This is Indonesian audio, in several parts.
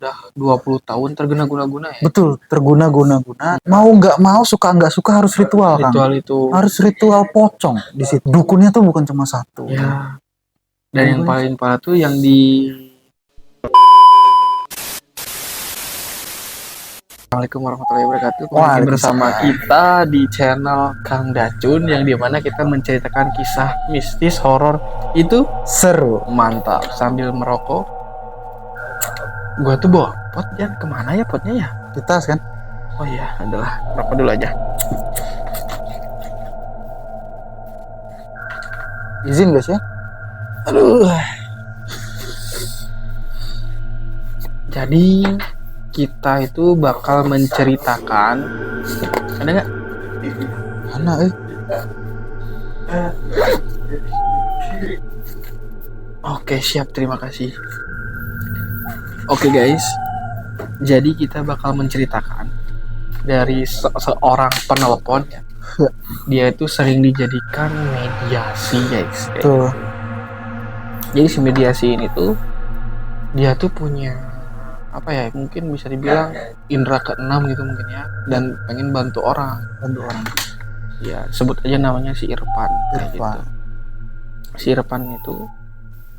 udah 20 tahun terguna-guna ya. Betul, terguna-guna. Mau nggak mau, suka nggak suka harus ritual, Kang. Ritual itu. Harus ritual pocong di situ. Dukunnya tuh bukan cuma satu. Ya. Dan yang paling parah tuh yang di Assalamualaikum warahmatullahi wabarakatuh. Kembali bersama kita di channel Kang Dacun, yang dimana kita menceritakan kisah mistis horor itu seru, mantap sambil merokok. Gua tuh bawa pot, Jan. Kemana ya potnya ya? Di tas kan? Oh iya, adalah rokok dulu aja. Izin guys ya? Aduh. Jadi kita itu bakal menceritakan, ada nggak? Mana Oke, siap, terima kasih. Oke guys, jadi kita bakal menceritakan dari seorang penelpon ya. Dia itu sering dijadikan mediasi guys. Tuh. Jadi si mediasi ini tuh dia tuh punya apa ya, mungkin bisa dibilang indera keenam gitu mungkin ya, dan pengen bantu orang. Ya sebut aja namanya si Irfan. Gitu. Si Irfan itu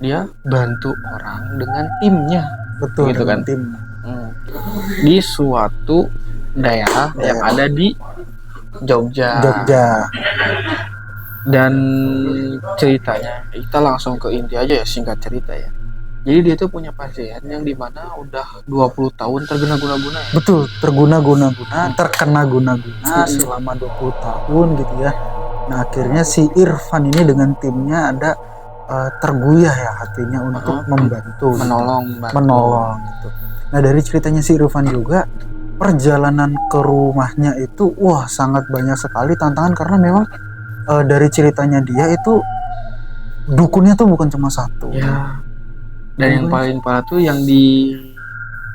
dia bantu orang dengan timnya. Betul, gitu kan, tim. Di suatu daerah yang ada di Jogja. Dan ceritanya kita langsung ke inti aja ya, singkat cerita ya. Jadi dia tuh punya pasien yang dimana udah 20 tahun terguna-guna ya. Betul, terkena guna-guna selama 20 tahun gitu ya. Nah akhirnya si Irfan ini dengan timnya ada terguyah ya hatinya untuk membantu, menolong gitu. Nah dari ceritanya si Irfan juga, perjalanan ke rumahnya itu wah sangat banyak sekali tantangan, karena memang dari ceritanya dia itu dukunnya tuh bukan cuma satu ya. Dan yang paling parah tuh yang di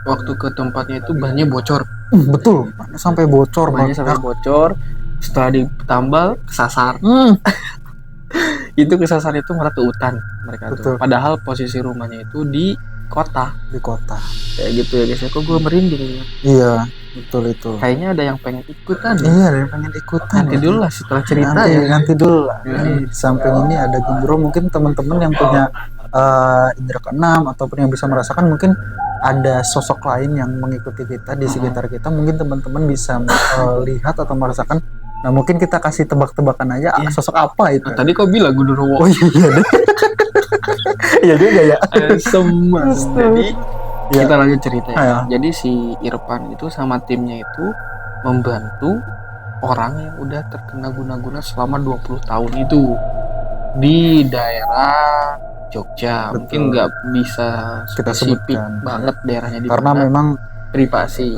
waktu ke tempatnya itu bannya bocor. Betul, sampai bocor. Setelah ditambal kesasar. Itu kesasar itu malah ke hutan mereka. Betul. Tuh. Padahal posisi rumahnya itu di kota. Kayak gitu ya guys. Kok gue merinding ya? Iya, betul itu. Kayaknya ada yang pengen ikutan. Iya, ada yang pengen ikutan. Nanti dulu lah setelah cerita nanti dulu lah. Di samping ini ada Gendro, mungkin teman-teman yang punya indera keenam ataupun yang bisa merasakan, mungkin ada sosok lain yang mengikuti kita di sekitar kita, mungkin teman-teman bisa lihat atau merasakan. Nah mungkin kita kasih tebak-tebakan aja sosok apa itu. Tadi kau bilang Gundurwo. Oh iya deh. Iya juga ya. Semua. Jadi kita lanjut cerita ya. Jadi si Irfan itu sama timnya itu membantu orang yang udah terkena guna-guna selama 20 tahun itu di daerah Jogja. Betul. Mungkin nggak bisa kita sebutkan banget daerahnya di karena memang privasi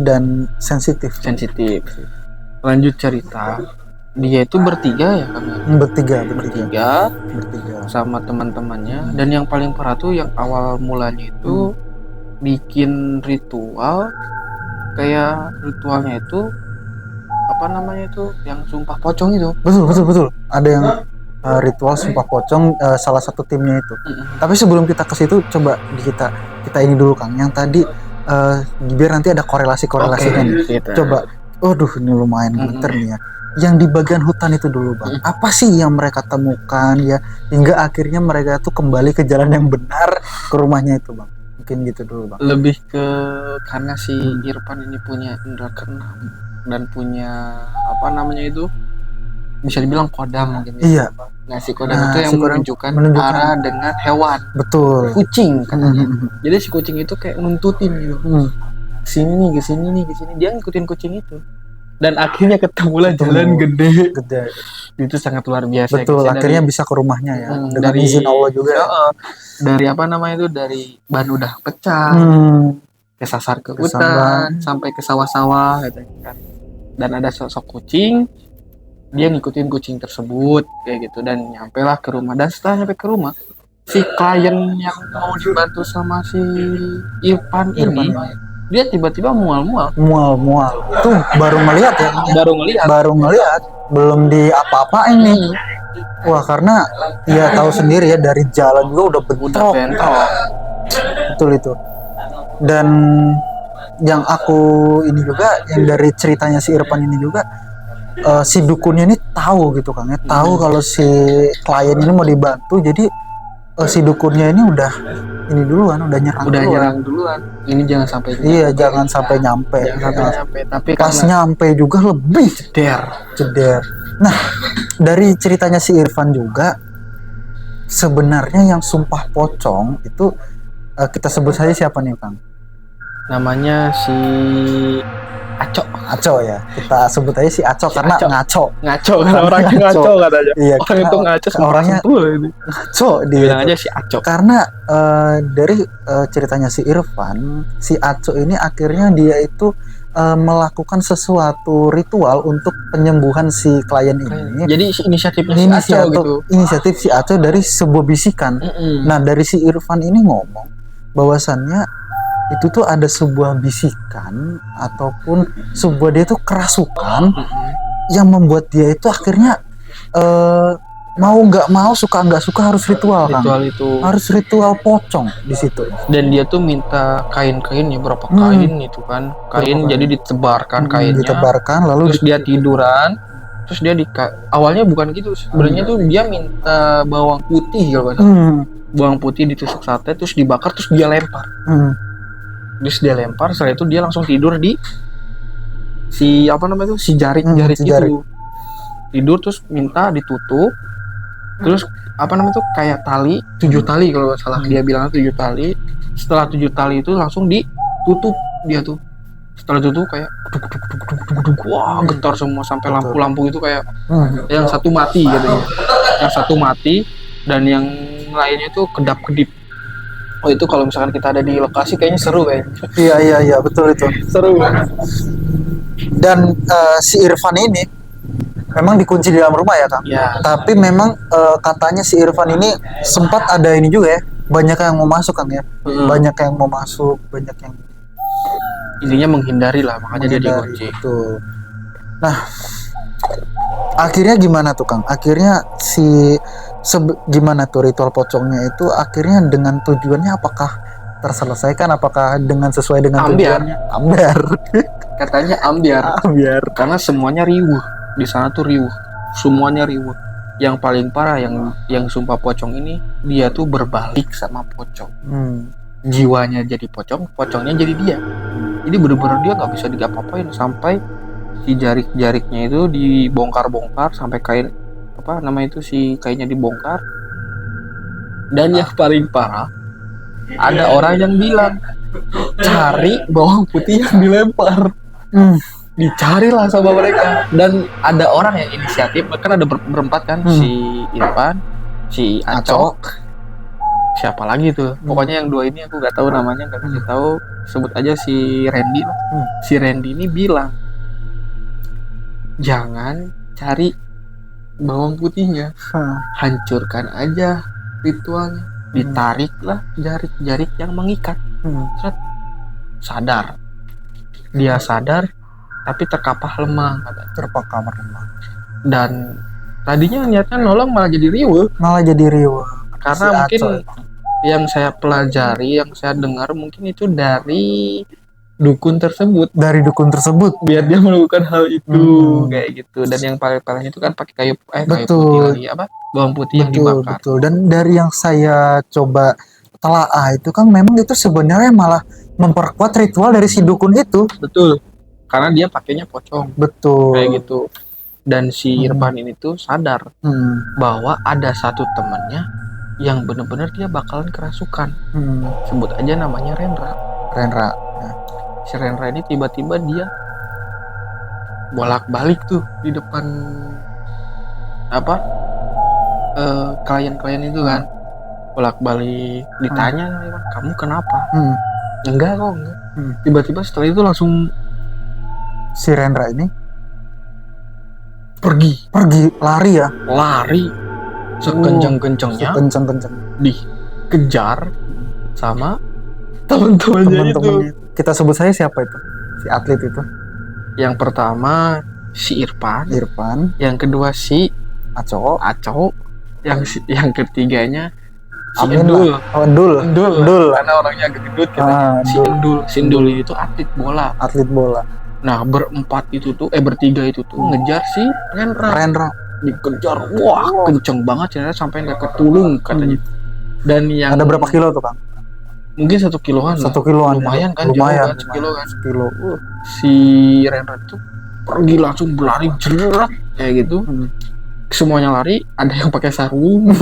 dan sensitif. Lanjut cerita, dia itu bertiga ya kan? Bertiga sama teman-temannya. Dan yang paling parah tuh yang awal mulanya itu bikin ritual, kayak ritualnya itu apa namanya itu, yang sumpah pocong itu. Betul. Ada yang ritual sumpah pocong, salah satu timnya itu. Tapi sebelum kita ke situ, coba kita ini dulu Kang, yang tadi biar nanti ada korelasinya nih. Coba. Waduh, ini lumayan gemeter nih ya. Yang di bagian hutan itu dulu Bang, apa sih yang mereka temukan ya hingga akhirnya mereka tuh kembali ke jalan yang benar, ke rumahnya itu Bang? Mungkin gitu dulu Bang. Lebih ke karena si Irfan ini punya indera keenam dan punya apa namanya itu, bisa dibilang kodam mungkin. Iya. Nah si kodam itu yang menunjukkan arah dengan hewan. Betul. Kucing katanya. Jadi si kucing itu kayak nuntutin gitu. Kesini nih. Dia ngikutin kucing itu. Dan akhirnya ketemulah jalan gede. Itu sangat luar biasa. Betul, akhirnya bisa ke rumahnya ya. Dengan izin Allah juga. Dari apa namanya itu, dari ban udah pecah, kesasar ke hutan, sampai ke sawah-sawah gitu kan. Dan ada sosok kucing, dia ngikutin kucing tersebut kayak gitu, dan nyampelah ke rumah. Dan setelah nyampe ke rumah, si klien yang mau dibantu sama si Irfan ini, dia tiba-tiba mual. Tuh baru ngelihat ya. Belum di apa-apain nih. Wah, karena ya tahu sendiri ya, dari jalan juga udah bentrok. Betul itu. Dan yang aku ini juga, yang dari ceritanya si Irfan ini juga, si dukunnya ini tahu gitu Kang ya, tahu kalau si klien ini mau dibantu, jadi si dukunnya ini udah ini duluan, udah nyerang duluan. Ini jangan sampai iya nyampe, jangan sampai nyampe. Tapi pas nyampe juga lebih ceder. Nah, dari ceritanya si Irfan juga, sebenarnya yang sumpah pocong itu kita sebut saja siapa nih Kang? Namanya si Aco ya, kita sebut aja si Aco si karena ngaco karena orangnya ngaco katanya. Iya, orang itu ngaco, orangnya ngaco dia. Bilang aja si Aco. Karena dari ceritanya si Irfan, si Aco ini akhirnya dia itu melakukan sesuatu ritual untuk penyembuhan si klien ini. Jadi inisiatifnya si Aco gitu. Inisiatif si Aco dari sebuah bisikan. Nah, dari si Irfan ini ngomong bahwasannya itu tuh ada sebuah bisikan ataupun sebuah dia tuh kerasukan yang membuat dia itu akhirnya mau nggak mau, suka nggak suka harus ritual kan? Itu harus ritual pocong di situ. Dan dia tuh minta kain-kainnya berapa kain itu kan, kain jadi ditebarkan kainnya, ditebarkan lalu terus dia tiduran, terus dia awalnya bukan gitu sebenarnya tuh dia minta bawang putih kalau bawang putih ditusuk sate terus dibakar terus dia lempar. Terus dia lempar, setelah itu dia langsung tidur di si apa namanya itu, si jarik itu. Tidur terus minta ditutup. Terus apa namanya itu kayak tali 7 tali kalau nggak salah, dia bilang 7 tali. Setelah 7 tali itu langsung ditutup dia tuh. Setelah itu kayak wah getar semua sampai lampu-lampu itu kayak yang satu mati katanya. Yang satu mati dan yang lainnya itu kedap-kedip. Oh itu kalau misalkan kita ada di lokasi kayaknya seru kayaknya. Iya betul itu. Seru banget. Dan si Irfan ini memang dikunci di dalam rumah ya Kang. Ya. Tapi memang katanya si Irfan ini sempat ada ini juga ya. Banyak yang mau masuk Kang ya. Banyak yang mau masuk, banyak yang intinya menghindari lah, makanya dia dikunci. Betul. Nah, akhirnya gimana tuh Kang? Akhirnya gimana tuh ritual pocongnya itu akhirnya dengan tujuannya apakah terselesaikan, apakah dengan sesuai dengan tujuannya? Ambiar. Katanya ambiar. Karena semuanya riuh. Di sana tuh riuh. Semuanya riuh. Yang paling parah yang sumpah pocong ini, dia tuh berbalik sama pocong. Jiwanya jadi pocong, pocongnya jadi dia. Jadi bener-bener dia nggak bisa diapa-apain sampai si jarik-jariknya itu dibongkar-bongkar sampai kain apa nama itu si kainnya dibongkar. Dan yang paling parah ada orang yang bilang cari bawang putih yang dilempar. Dicarilah sama mereka dan ada orang yang inisiatif, kan ada berempat kan, si Irfan, si Acok, siapa lagi tuh, pokoknya yang 2 ini aku nggak tahu namanya, nggak kasih tahu, sebut aja si Randy lah. Si Randy ini bilang jangan cari bawang putihnya, hancurkan aja ritualnya, ditariklah jarik-jarik yang mengikat. Sadar, dia sadar tapi terkapar lemah, dan tadinya niatnya nolong malah jadi riuh. Karena si mungkin yang saya pelajari, yang saya dengar mungkin itu dari dukun tersebut, biar dia melakukan hal itu kayak gitu. Dan yang paling parahnya itu kan pakai kayu putih lagi, bawang putih yang dibakar. Betul. Dan dari yang saya coba telaah itu kan memang itu sebenarnya malah memperkuat ritual dari si dukun itu. Betul. Karena dia pakainya pocong. Betul. Kayak gitu. Dan si Irfan ini tuh sadar bahwa ada satu temannya yang benar-benar dia bakalan kerasukan. Sebut aja namanya Rendra. Si Rendra ini tiba-tiba dia bolak-balik tuh di depan klien-klien itu kan, bolak-balik ditanya, kamu kenapa? Enggak kok, enggak. Tiba-tiba setelah itu langsung si Rendra ini pergi lari sekencang-kencangnya, dikejar sama teman-temannya itu. Kita sebut saja siapa itu, si atlet itu. Yang pertama si Irfan, yang kedua si Aco, yang ketiganya si Endul. Endul. Karena orangnya agak gendut katanya. Si Endul ini tuh atlet bola. Nah, bertiga itu tuh ngejar si Rendra. Dikejar, wah kenceng banget ya, sampai nggak ketulung katanya. Dan yang ada berapa kilo tuh Kang? Mungkin 1 kiloan. Lumayan kan, lumayan. 1 kilo kan. 1 kilo. Si Rendra tuh pergi langsung berlari jerat kayak gitu. Semuanya lari, ada yang pakai sarung,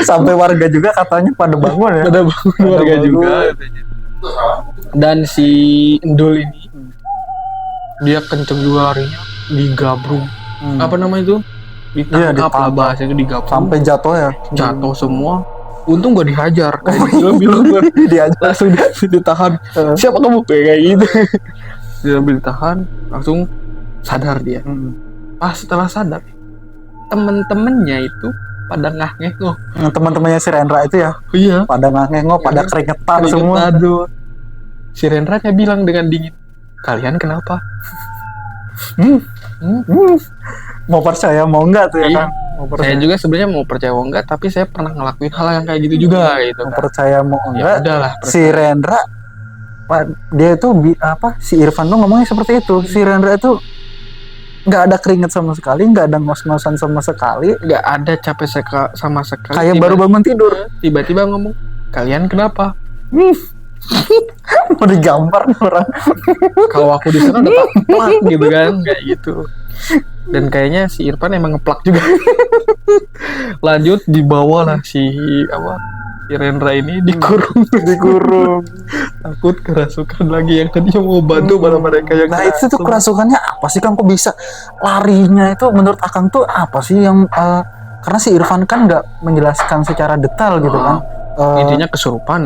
sampai warga juga katanya pada bangun ya. Pada bangun warga juga katanya. Dan si Endul ini dia kenceng juga larinya, digabrung. Apa namanya itu? Ditangkap lah bahasanya, digabrung. Sampai jatuh ya. Jatuh semua. Untung gak dihajar kayak bilang dihajar. Langsung ditahan. Siapa kamu kayak gitu. Dia ditahan, langsung sadar dia. Pas setelah sadar, temen-temennya itu pada ngah-ngengok. Teman-temannya si Rendra itu ya? Iya. Pada ngah-ngengok, pada keringetan semua. Si Rendra bilang dengan dingin, kalian kenapa? Mau percaya mau enggak tuh ya Kang? Saya juga sebenarnya mau percaya mau enggak, tapi saya pernah ngelakuin hal yang kayak gitu juga gitu. Mau percaya mau enggak? Ya udahlah. Si Rendra, dia itu si Irfan tuh ngomongnya seperti itu. Si Rendra itu nggak ada keringet sama sekali, nggak ada ngos-ngosan sama sekali, nggak ada capek sama sekali. Kayak baru bangun tidur. Tiba-tiba ngomong, kalian kenapa? Mau digambar nih orang. Kalau aku di sana udah plak gitu kan, kayak gitu. Dan kayaknya si Irfan emang ngeplak juga. Lanjut dibawa lah si Rendra ini dikurung. Takut kerasukan lagi, yang tadinya mau bantu malah mereka yang itu tuh kerasukannya apa sih Kang? Kok bisa larinya itu menurut Akang tuh apa sih yang karena si Irfan kan nggak menjelaskan secara detail gitu kan. Intinya kesurupan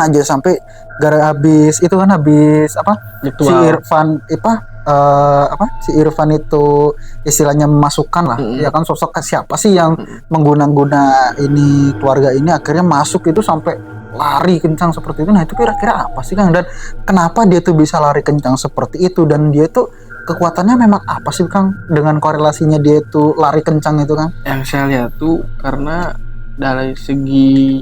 aja sampai habis si Irfan si Irfan itu istilahnya memasukkan lah ya kan, sosok siapa sih yang mengguna ini keluarga ini akhirnya masuk itu sampai lari kencang seperti itu. Nah itu kira-kira apa sih Kang, dan kenapa dia tuh bisa lari kencang seperti itu, dan dia tuh kekuatannya memang apa sih Kang dengan korelasinya dia tuh lari kencang itu Kang? Yang saya lihat tuh karena dari segi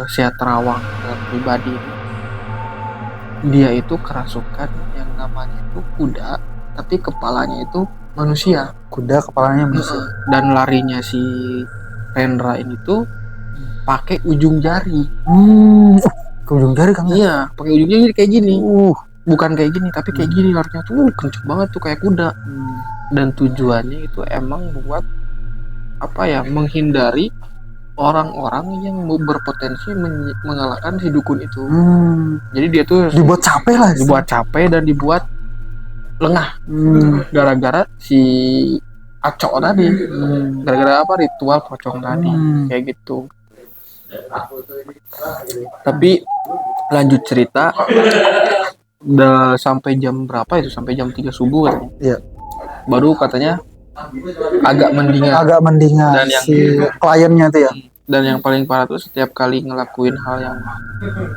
Sia Terawang pribadi, dia itu kerasukan yang namanya itu kuda, tapi kepalanya itu manusia. Dan larinya si Rendra ini tuh pakai ujung jari. Ujung jari Kang? Iya, pakai ujung jari kayak gini. Bukan kayak gini, tapi kayak gini larinya tuh kenceng banget tuh kayak kuda. Dan tujuannya itu emang buat menghindari orang-orang yang berpotensi mengalahkan si dukun itu. Jadi dia tuh dibuat capek dan dibuat lengah gara-gara si Acok tadi. Gara-gara ritual pocong tadi kayak gitu. Tapi lanjut cerita, udah sampai jam berapa itu? Sampai jam 3 subuh katanya. Iya. Baru katanya agak mendingan. Dan yang si kliennya tuh ya. Dan yang paling parah tuh setiap kali ngelakuin hal yang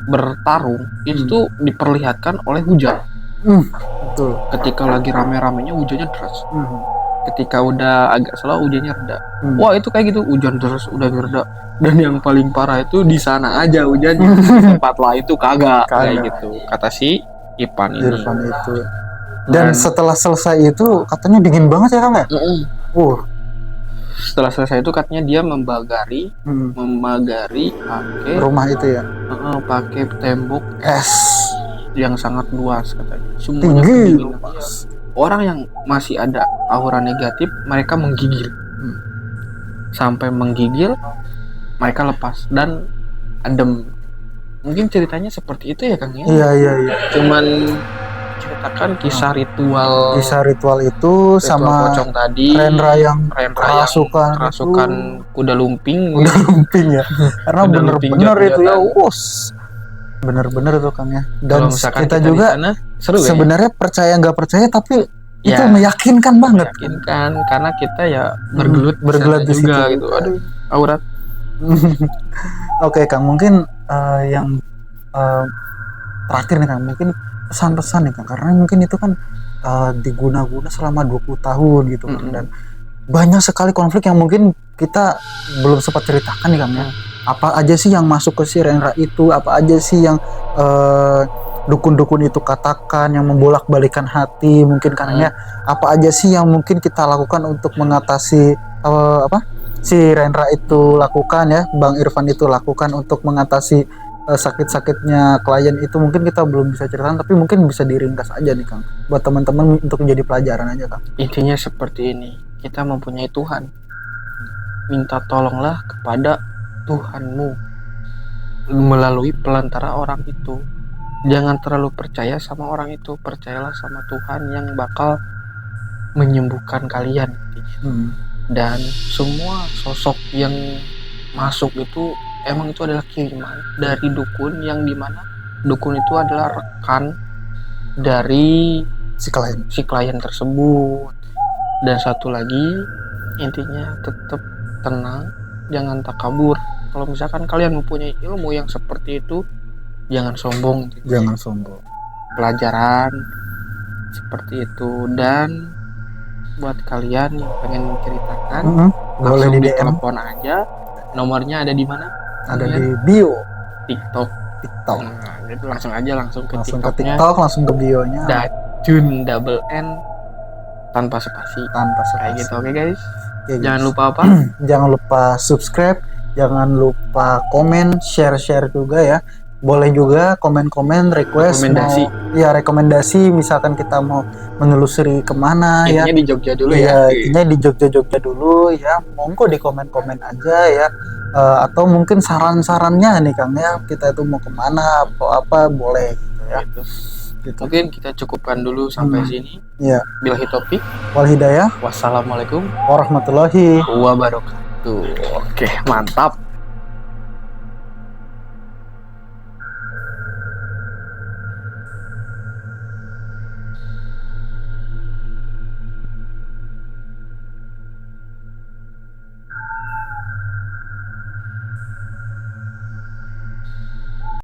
bertarung itu tuh diperlihatkan oleh hujan. Betul. Ketika lagi rame-ramenya hujannya deras. Ketika udah agak slow hujannya reda. Wah itu kayak gitu, hujan deras udah reda. Dan yang paling parah itu di sana aja hujannya. Tempat lain itu kagak kayak gitu. Kata si Irfan itu. Dan setelah selesai itu katanya dingin banget ya Kang ya? Setelah selesai itu katanya dia membagari pakai rumah itu ya. Pakai tembok es yang sangat luas katanya. Semuanya tinggi. Orang yang masih ada aura negatif mereka menggigil. Sampai menggigil mereka lepas dan adem. Mungkin ceritanya seperti itu ya Kang ya? Iya. Cuman ceritakan kisah ritual itu sama pocong tadi, Rendra yang kerasukan kuda lumping ya. Karena bener-bener itu ya, bener-bener tuh Kang ya. Dan kita juga seru sebenarnya percaya nggak percaya tapi itu meyakinkan banget. Karena kita ya bergelut di juga situ. Gitu. Aduh, aurat. Oke Kang, mungkin yang terakhir nih Kang, mungkin pesan-pesan nih Kang, karena mungkin itu kan diguna-guna selama 20 tahun gitu kan. Dan banyak sekali konflik yang mungkin kita belum sempat ceritakan nih Kang ya. Apa aja sih yang masuk ke si Renra itu, apa aja sih yang dukun-dukun itu katakan, yang membolak-balikan hati mungkin karena apa aja sih yang mungkin kita lakukan untuk mengatasi si Renra itu lakukan ya, Bang Irfan itu lakukan untuk mengatasi sakit-sakitnya klien itu. Mungkin kita belum bisa ceritakan, tapi mungkin bisa diringkas aja nih Kang buat teman-teman untuk menjadi pelajaran aja Kang. Intinya seperti ini, kita mempunyai Tuhan, minta tolonglah kepada Tuhanmu melalui pelantara orang itu. Jangan terlalu percaya sama orang itu, percayalah sama Tuhan yang bakal menyembuhkan kalian. Dan semua sosok yang masuk itu emang itu adalah kiriman dari dukun, yang dimana dukun itu adalah rekan dari si klien tersebut. Dan satu lagi, intinya tetap tenang, jangan takabur. Kalau misalkan kalian mempunyai ilmu yang seperti itu, jangan sombong. Pelajaran seperti itu. Dan buat kalian yang pengen menceritakan, boleh di DM, telepon aja. Nomornya ada di mana? Ada di bio TikTok. Nah, itu langsung ke TikTok, langsung ke bionya. Dajun double N tanpa spasi. Kayak gitu, oke guys. Jangan lupa apa? Jangan lupa subscribe, jangan lupa komen, share juga ya. Boleh juga komen-komen, request, rekomendasi misalkan kita mau menelusuri kemana. Intinya di Jogja dulu intinya di Jogja dulu ya. Monggo di komen-komen aja ya. Atau mungkin saran-sarannya nih Kang ya, kita itu mau kemana atau apa, boleh gitu ya. Gitu. Mungkin kita cukupkan dulu sampai sini. Ya. Billahi taufik wal hidayah. Wassalamualaikum warahmatullahi wabarakatuh. Oke, mantap.